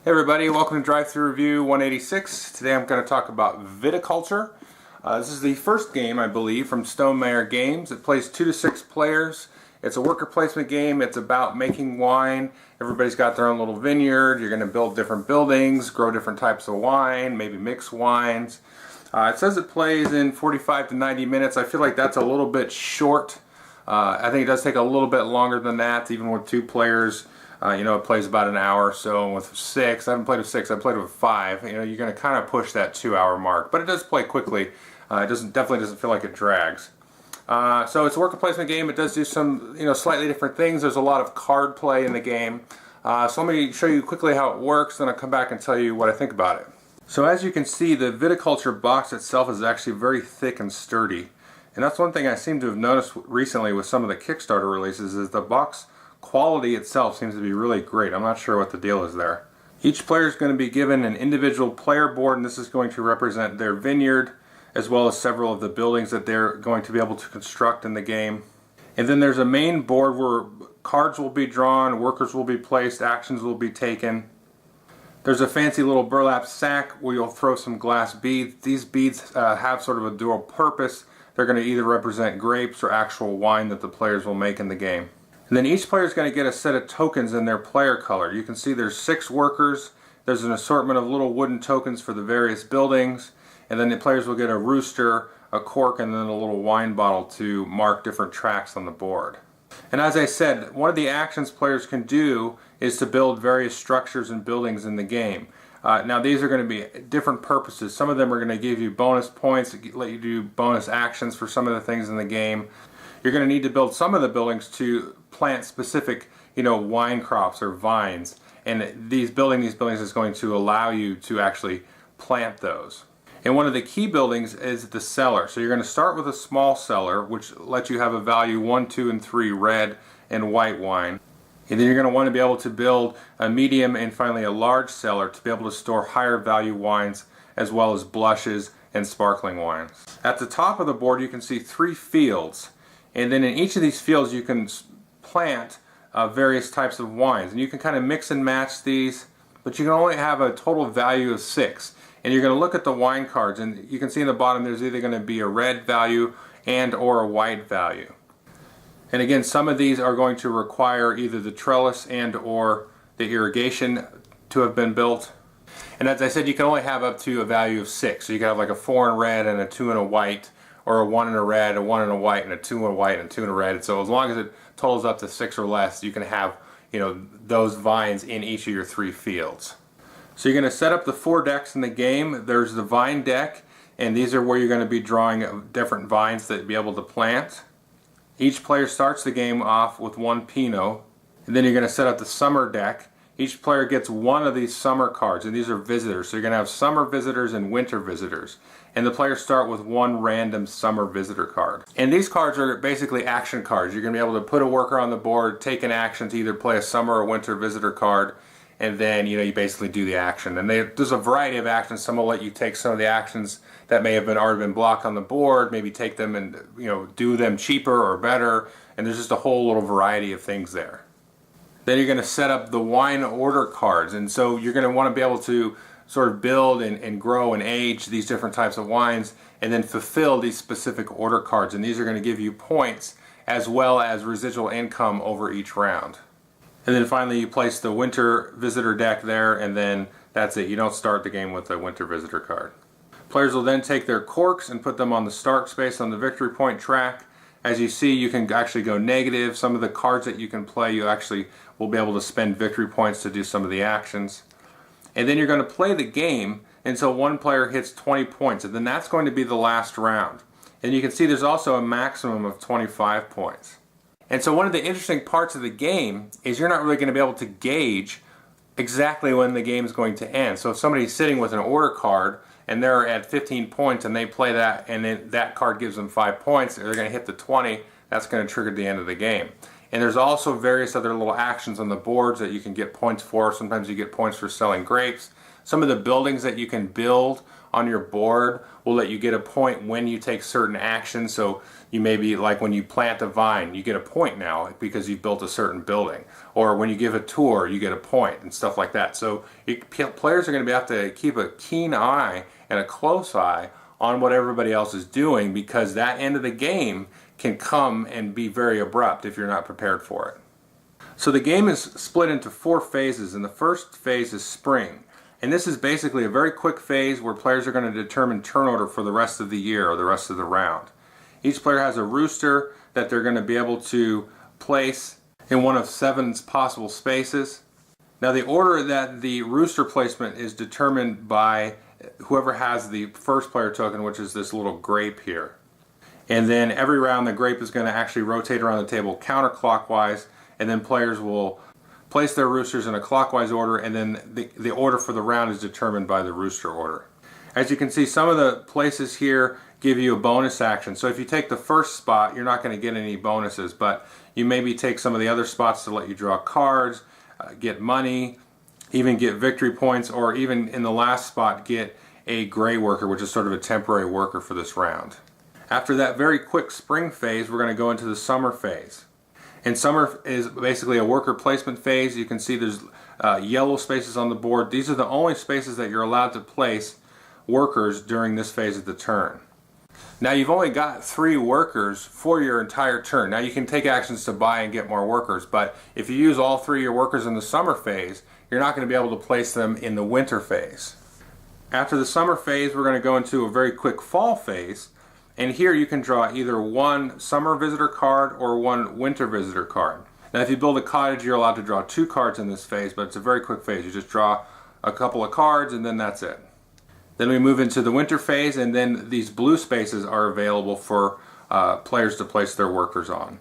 Hey everybody, welcome to Drive Thru Review 186. Today I'm going to talk about Viticulture. This is the first game, I believe, from Stonemaier Games. It plays 2 to 6 players. It's a worker placement game. It's about making wine. Everybody's got their own little vineyard. You're going to build different buildings, grow different types of wine, maybe mix wines. It says it plays in 45 to 90 minutes. I feel like that's a little bit short. I think it does take a little bit longer than that, even with 2 players. It plays about an hour or so, and with 6, I haven't played with 6, I played with 5, you're going to kind of push that 2-hour mark. But it does play quickly. It definitely doesn't feel like it drags. So it's a worker placement game. It does do some, slightly different things. There's a lot of card play in the game. So let me show you quickly how it works, then I'll come back and tell you what I think about it. So as you can see, the Viticulture box itself is actually very thick and sturdy. And that's one thing I seem to have noticed recently with some of the Kickstarter releases is the box quality itself seems to be really great. I'm not sure what the deal is there. Each player is going to be given an individual player board, and this is going to represent their vineyard as well as several of the buildings that they're going to be able to construct in the game. And then there's a main board where cards will be drawn, workers will be placed, actions will be taken. There's a fancy little burlap sack where you'll throw some glass beads. These beads have sort of a dual purpose. They're going to either represent grapes or actual wine that the players will make in the game. And then each player is going to get a set of tokens in their player color. You can see there's 6 workers. There's an assortment of little wooden tokens for the various buildings. And then the players will get a rooster, a cork, and then a little wine bottle to mark different tracks on the board. And as I said, one of the actions players can do is to build various structures and buildings in the game. Now these are going to be different purposes. Some of them are going to give you bonus points, let you do bonus actions for some of the things in the game. You're going to need to build some of the buildings to plant specific, wine crops or vines. And building these buildings is going to allow you to actually plant those. And one of the key buildings is the cellar. So you're going to start with a small cellar, which lets you have a value 1, 2, and 3 red and white wine. And then you're going to want to be able to build a medium and finally a large cellar to be able to store higher value wines as well as blushes and sparkling wines. At the top of the board you can see 3 fields. And then in each of these fields you can plant various types of wines. And you can kind of mix and match these, but you can only have a total value of 6. And you're going to look at the wine cards, and you can see in the bottom there's either going to be a red value and or a white value. And again, some of these are going to require either the trellis and or the irrigation to have been built. And as I said, you can only have up to a value of 6. So you can have like a 4 in red and a 2 in a white, or a 1 in a red, a 1 in a white, and a 2 in a white, and a 2 in a red. So as long as it totals up to 6 or less, you can have those vines in each of your 3 fields. So you're going to set up the 4 decks in the game. There's the vine deck, and these are where you're going to be drawing different vines that you'll be able to plant. Each player starts the game off with 1 Pinot, and then you're going to set up the summer deck. Each player gets 1 of these summer cards, and these are visitors. So you're going to have summer visitors and winter visitors. And the players start with 1 random summer visitor card. And these cards are basically action cards. You're going to be able to put a worker on the board, take an action to either play a summer or winter visitor card, and then you basically do the action. And there's a variety of actions. Some will let you take some of the actions that may have already been blocked on the board, maybe take them and do them cheaper or better. And there's just a whole little variety of things there. Then you're going to set up the wine order cards, and so you're going to want to be able to sort of build and grow and age these different types of wines and then fulfill these specific order cards, and these are going to give you points as well as residual income over each round. And then finally you place the winter visitor deck there, and then that's it. You don't start the game with a winter visitor card. Players will then take their corks and put them on the start space on the victory point track. As you see, you can actually go negative. Some of the cards that you can play, you actually will be able to spend victory points to do some of the actions. And then you're going to play the game until one player hits 20 points, and then that's going to be the last round. And you can see there's also a maximum of 25 points. And so one of the interesting parts of the game is you're not really going to be able to gauge exactly when the game is going to end. So if somebody's sitting with an order card and they're at 15 points and they play that, and then that card gives them 5 points, they're going to hit the 20, that's going to trigger the end of the game. And there's also various other little actions on the boards that you can get points for. Sometimes you get points for selling grapes. Some of the buildings that you can build on your board will let you get a point when you take certain actions. So you may be like when you plant a vine, you get a point now because you've built a certain building. Or when you give a tour, you get a point and stuff like that. So players are going to have to keep a keen eye and a close eye on what everybody else is doing, because that end of the game can come and be very abrupt if you're not prepared for it. So the game is split into 4 phases, and the first phase is spring. And this is basically a very quick phase where players are going to determine turn order for the rest of the year or the rest of the round. Each player has a rooster that they're going to be able to place in one of 7 possible spaces. Now the order that the rooster placement is determined by whoever has the first player token, which is this little grape here. And then every round the grape is going to actually rotate around the table counterclockwise, and then players will place their roosters in a clockwise order, and then the order for the round is determined by the rooster order. As you can see, some of the places here give you a bonus action. So if you take the first spot, you're not going to get any bonuses, but you maybe take some of the other spots to let you draw cards, get money, even get victory points, or even in the last spot get a gray worker, which is sort of a temporary worker for this round. After that very quick spring phase, we're going to go into the summer phase. And summer is basically a worker placement phase. You can see there's yellow spaces on the board. These are the only spaces that you're allowed to place workers during this phase of the turn. Now you've only got 3 workers for your entire turn. Now you can take actions to buy and get more workers, but if you use all 3 of your workers in the summer phase, you're not going to be able to place them in the winter phase. After the summer phase, we're going to go into a very quick fall phase, and here you can draw either 1 summer visitor card or 1 winter visitor card. Now if you build a cottage, you're allowed to draw 2 cards in this phase, but it's a very quick phase. You just draw a couple of cards and then that's it. Then we move into the winter phase, and then these blue spaces are available for players to place their workers on.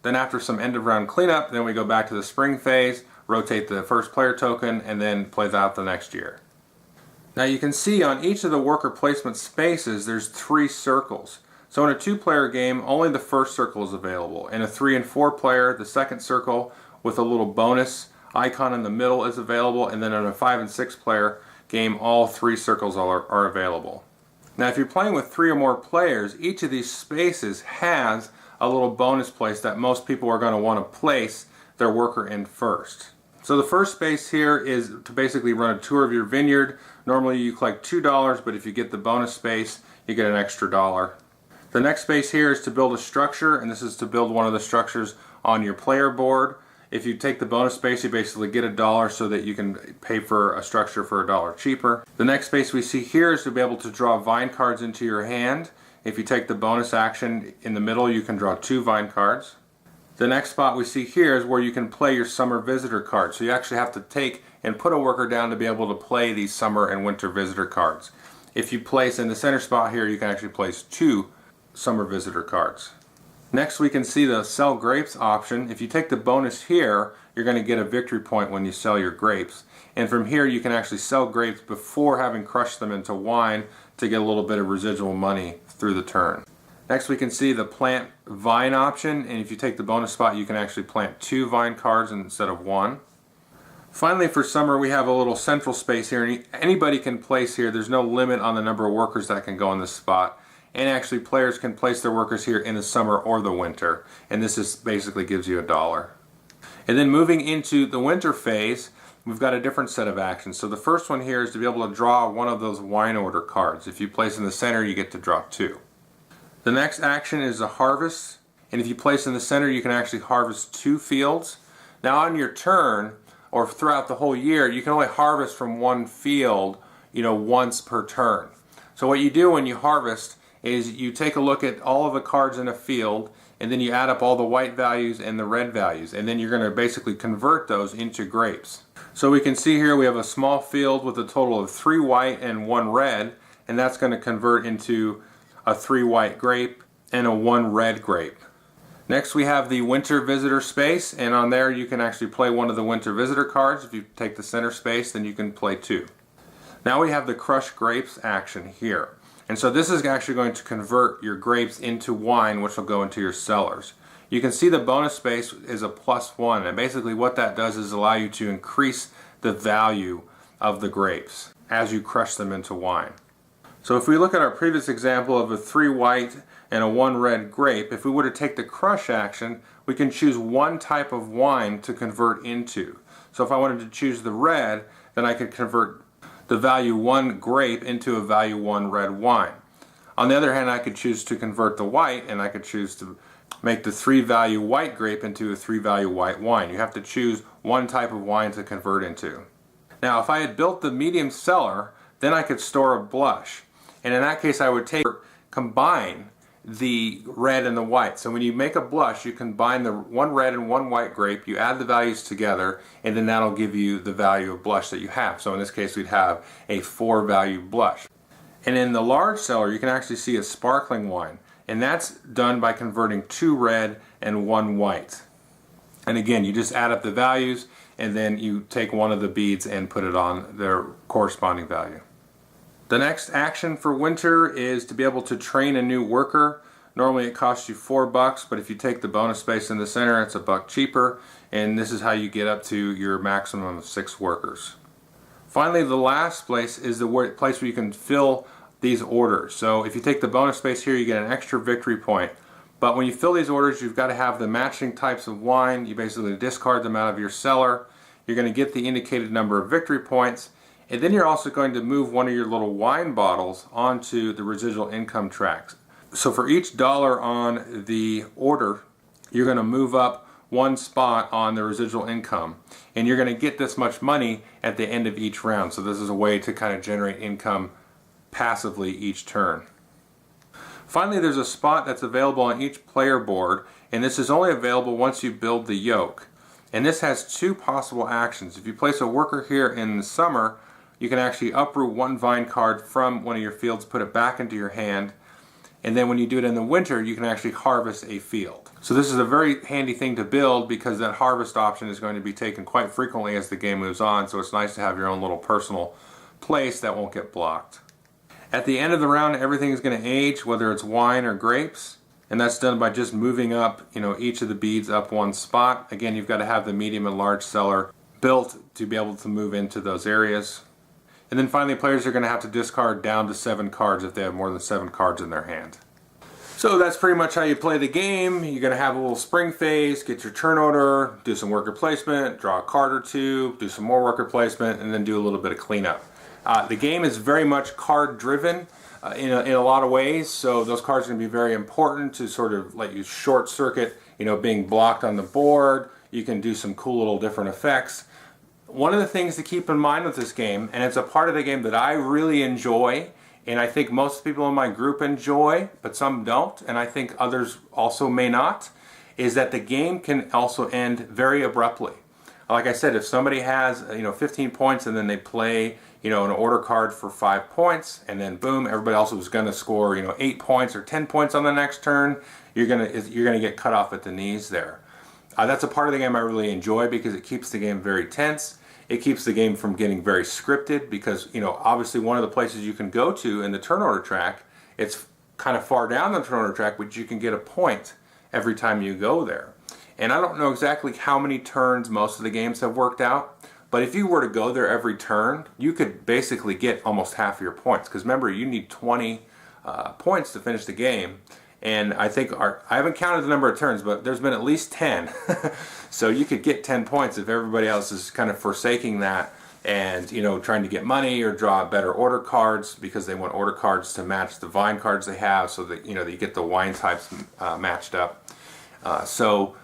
Then after some end of round cleanup, then we go back to the spring phase, rotate the first player token, and then play that out the next year. Now you can see on each of the worker placement spaces there's 3 circles. So in a 2-player game, only the first circle is available. In a 3 and 4 player, the second circle with a little bonus icon in the middle is available, and then in a 5 and 6 player game, all 3 circles are available. Now if you're playing with 3 or more players, each of these spaces has a little bonus place that most people are going to want to place their worker in first. So the first space here is to basically run a tour of your vineyard. Normally you collect $2, but if you get the bonus space, you get an extra $1. The next space here is to build a structure, and this is to build one of the structures on your player board. If you take the bonus space, you basically get $1 so that you can pay for a structure for $1 cheaper. The next space we see here is to be able to draw vine cards into your hand. If you take the bonus action in the middle, you can draw 2 vine cards. The next spot we see here is where you can play your summer visitor cards. So you actually have to take and put a worker down to be able to play these summer and winter visitor cards. If you place in the center spot here, you can actually place 2 summer visitor cards. Next we can see the sell grapes option. If you take the bonus here, you're going to get a victory point when you sell your grapes. And from here you can actually sell grapes before having crushed them into wine to get a little bit of residual money through the turn. Next we can see the plant vine option, and if you take the bonus spot you can actually plant 2 vine cards instead of 1. Finally, for summer we have a little central space here, and anybody can place here. There's no limit on the number of workers that can go in this spot. And actually players can place their workers here in the summer or the winter, and this is basically gives you $1. And then moving into the winter phase, we've got a different set of actions. So the first one here is to be able to draw one of those wine order cards. If you place in the center, you get to draw 2. The next action is a harvest, and if you place in the center, you can actually harvest 2 fields. Now on your turn, or throughout the whole year, you can only harvest from 1 field, once per turn. So what you do when you harvest is you take a look at all of the cards in a field, and then you add up all the white values and the red values, and then you're going to basically convert those into grapes. So we can see here we have a small field with a total of 3 white and 1 red, and that's going to convert into a 3 white grape and a 1 red grape. Next we have the winter visitor space, and on there you can actually play one of the winter visitor cards. If you take the center space, then you can play 2. Now we have the crush grapes action here. And so this is actually going to convert your grapes into wine, which will go into your cellars. You can see the bonus space is a +1, and basically what that does is allow you to increase the value of the grapes as you crush them into wine. So if we look at our previous example of a 3 white and a 1 red grape, if we were to take the crush action, we can choose one type of wine to convert into. So if I wanted to choose the red, then I could convert the value 1 grape into a value 1 red wine. On the other hand, I could choose to convert the white, and I could choose to make the 3 value white grape into a 3 value white wine. You have to choose one type of wine to convert into. Now if I had built the medium cellar, then I could store a blush. And in that case I would combine the red and the white. So when you make a blush, you combine the 1 red and 1 white grape, you add the values together, and then that'll give you the value of blush that you have. So in this case we'd have a 4 value blush. And in the large cellar you can actually see a sparkling wine. And that's done by converting 2 red and 1 white. And again, you just add up the values and then you take one of the beads and put it on their corresponding value. The next action for winter is to be able to train a new worker. Normally it costs you $4, but if you take the bonus space in the center, it's $1 cheaper, and this is how you get up to your maximum of 6 workers. Finally, the last place is the place where you can fill these orders. So if you take the bonus space here, you get an extra victory point. But when you fill these orders, you've got to have the matching types of wine. You basically discard them out of your cellar. You're going to get the indicated number of victory points. And then you're also going to move one of your little wine bottles onto the residual income tracks. So for each dollar on the order, you're going to move up 1 spot on the residual income. And you're going to get this much money at the end of each round. So this is a way to kind of generate income passively each turn. Finally, there's a spot that's available on each player board, and this is only available once you build the yoke. And this has 2 possible actions. If you place a worker here in the summer, you can actually uproot 1 vine card from one of your fields, put it back into your hand, and then when you do it in the winter, you can actually harvest a field. So this is a very handy thing to build because that harvest option is going to be taken quite frequently as the game moves on, so it's nice to have your own little personal place that won't get blocked. At the end of the round, everything is going to age, whether it's wine or grapes, and that's done by just moving up, each of the beads up 1 spot. Again, you've got to have the medium and large cellar built to be able to move into those areas. And then finally, players are going to have to discard down to 7 cards if they have more than 7 cards in their hand. So that's pretty much how you play the game. You're going to have a little spring phase, get your turn order, do some worker placement, draw a card or 2, do some more worker placement, and then do a little bit of cleanup. The game is very much card driven in a lot of ways, so those cards are going to be very important to sort of let you short circuit being blocked on the board. You can do some cool little different effects. One of the things to keep in mind with this game, and it's a part of the game that I really enjoy, and I think most people in my group enjoy, but some don't, and I think others also may not, is that the game can also end very abruptly. Like I said, if somebody has 15 points and then they play an order card for 5 points, and then boom, everybody else was going to score 8 points or 10 points on the next turn, you're gonna get cut off at the knees there. That's a part of the game I really enjoy because it keeps the game very tense. It keeps the game from getting very scripted because, obviously one of the places you can go to in the turn order track, it's kind of far down the turn order track, but you can get a point every time you go there. And I don't know exactly how many turns most of the games have worked out, but if you were to go there every turn, you could basically get almost half of your points. Because remember, you need 20 points to finish the game. And I think I haven't counted the number of turns, but there's been at least 10. So you could get 10 points if everybody else is kind of forsaking that and trying to get money or draw better order cards because they want order cards to match the vine cards they have, so that you get the wine types matched up. So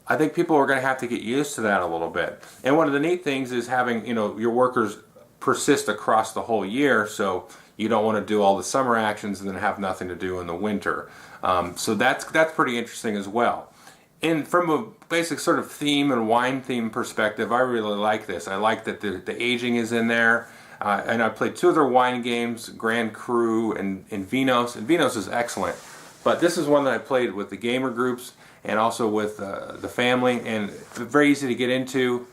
I think people are going to have to get used to that a little bit. And one of the neat things is having your workers persist across the whole year, so you don't want to do all the summer actions and then have nothing to do in the winter. So that's pretty interesting as well. And from a basic sort of theme and wine theme perspective, I really like this. I like that the aging is in there. And I played 2 other wine games, Grand Cru and Vinos. And Vinos is excellent. But this is one that I played with the gamer groups and also with the family. And very easy to get into.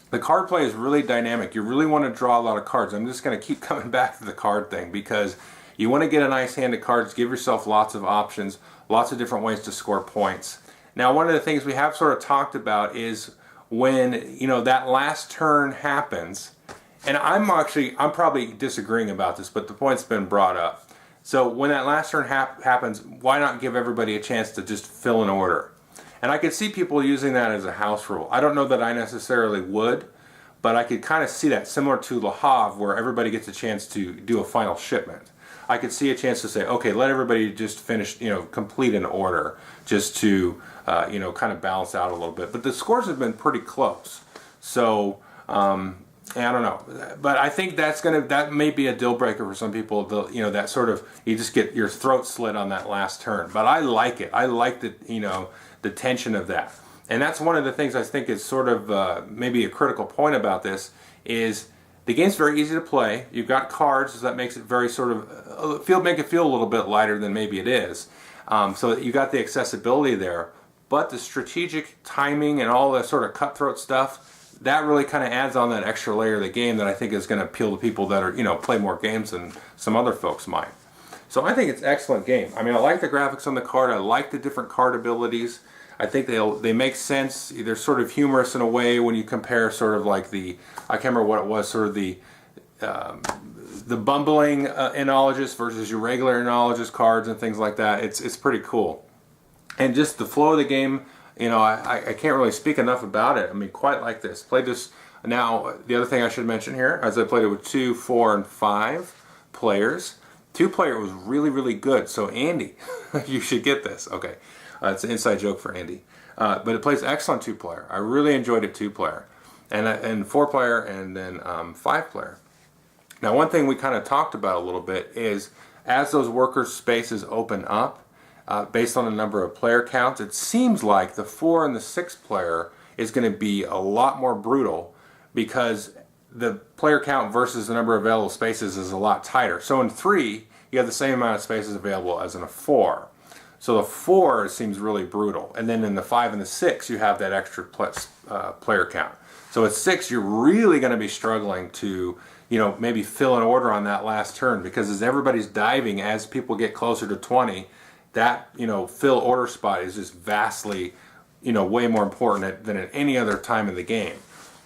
The card play is really dynamic. You really want to draw a lot of cards. I'm just going to keep coming back to the card thing because you want to get a nice hand of cards, give yourself lots of options, lots of different ways to score points. Now, one of the things we have sort of talked about is when that last turn happens And I'm probably disagreeing about this, but the point's been brought up. So when that last turn happens, why not give everybody a chance to just fill an order? And I could see people using that as a house rule. I don't know that I necessarily would, but I could kind of see that similar to Le Havre, where everybody gets a chance to do a final shipment. I could see a chance to say, okay, let everybody just finish, complete an order, just to, kind of balance out a little bit. But the scores have been pretty close. So, I don't know, but I think that may be a deal breaker for some people. That sort of, you just get your throat slit on that last turn. But I like it. I like the tension of that. And that's one of the things I think is sort of maybe a critical point about this is the game's very easy to play. You've got cards, so that makes it very sort of make it feel a little bit lighter than maybe it is. So you got the accessibility there, but the strategic timing and all that sort of cutthroat stuff, that really kind of adds on that extra layer of the game that I think is going to appeal to people that are, play more games than some other folks might. So I think it's an excellent game. I mean, I like the graphics on the card. I like the different card abilities. I think they make sense. They're sort of humorous in a way when you compare sort of like I can't remember what it was, sort of the bumbling enologist versus your regular enologist cards and things like that. It's pretty cool. And just the flow of the game, I can't really speak enough about it. I mean, quite like this. Played this. Now, the other thing I should mention here, as I played it with 2, 4, and 5 players, 2-player was really, really good. So Andy, you should get this. Okay, it's an inside joke for Andy. But it plays excellent 2-player. I really enjoyed it 2-player. And 4-player and then 5-player. Now, one thing we kind of talked about a little bit is as those worker spaces open up, based on the number of player counts, it seems like the 4 and the 6-player is going to be a lot more brutal because the player count versus the number of available spaces is a lot tighter. So in 3, you have the same amount of spaces available as in a 4. So the 4 seems really brutal. And then in the 5 and the 6, you have that extra player count. So at 6, you're really going to be struggling to, maybe fill an order on that last turn because as everybody's diving, as people get closer to 20, that fill order spot is just vastly way more important than at any other time in the game.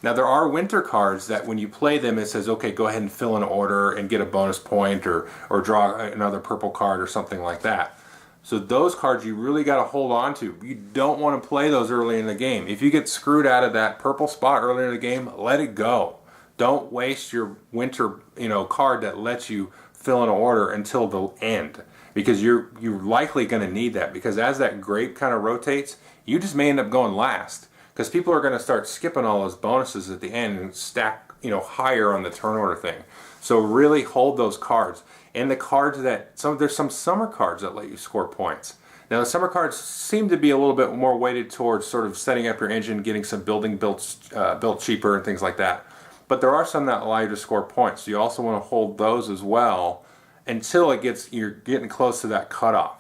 Now there are winter cards that when you play them it says okay, go ahead and fill an order and get a bonus point or draw another purple card or something like that. So those cards you really got to hold on to. You don't want to play those early in the game. If you get screwed out of that purple spot early in the game, let it go. Don't waste your winter card that lets you fill an order until the end. Because you're likely going to need that because as that grape kind of rotates, you just may end up going last because people are going to start skipping all those bonuses at the end and stack higher on the turn order thing. So really hold those cards and the cards there's some summer cards that let you score points. Now the summer cards seem to be a little bit more weighted towards sort of setting up your engine, getting some building built cheaper and things like that. But there are some that allow you to score points. So you also want to hold those as well until you're getting close to that cutoff.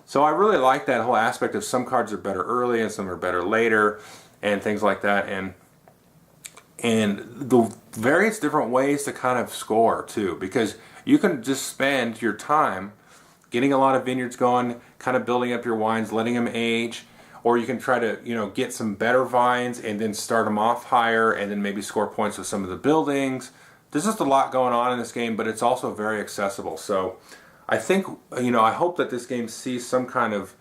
So I really like that whole aspect of some cards are better early and some are better later and things like that, and the various different ways to kind of score too, because you can just spend your time getting a lot of vineyards going, kind of building up your wines, letting them age, or you can try to get some better vines and then start them off higher and then maybe score points with some of the buildings. There's just a lot going on in this game, but it's also very accessible. So I think, I hope that this game sees some kind of,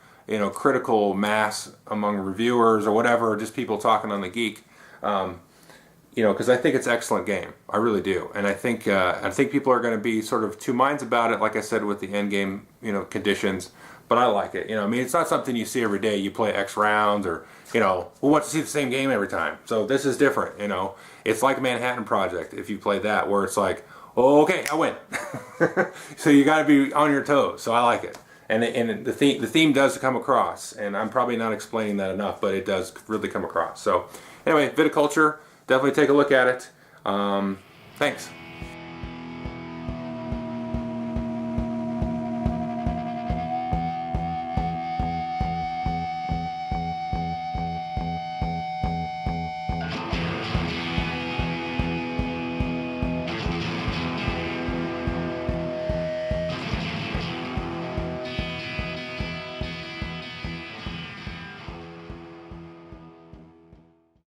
critical mass among reviewers or whatever, or just people talking on the Geek, because I think it's an excellent game. I really do. And I think people are going to be sort of two minds about it, like I said, with the end game, conditions. But I like it. It's not something you see every day. You play X rounds or, who wants to see the same game every time? So this is different, It's like Manhattan Project, if you play that, where it's like, oh, okay, I win. So you got to be on your toes. So I like it. And the theme does come across. And I'm probably not explaining that enough, but it does really come across. So anyway, Viticulture, definitely take a look at it. Thanks.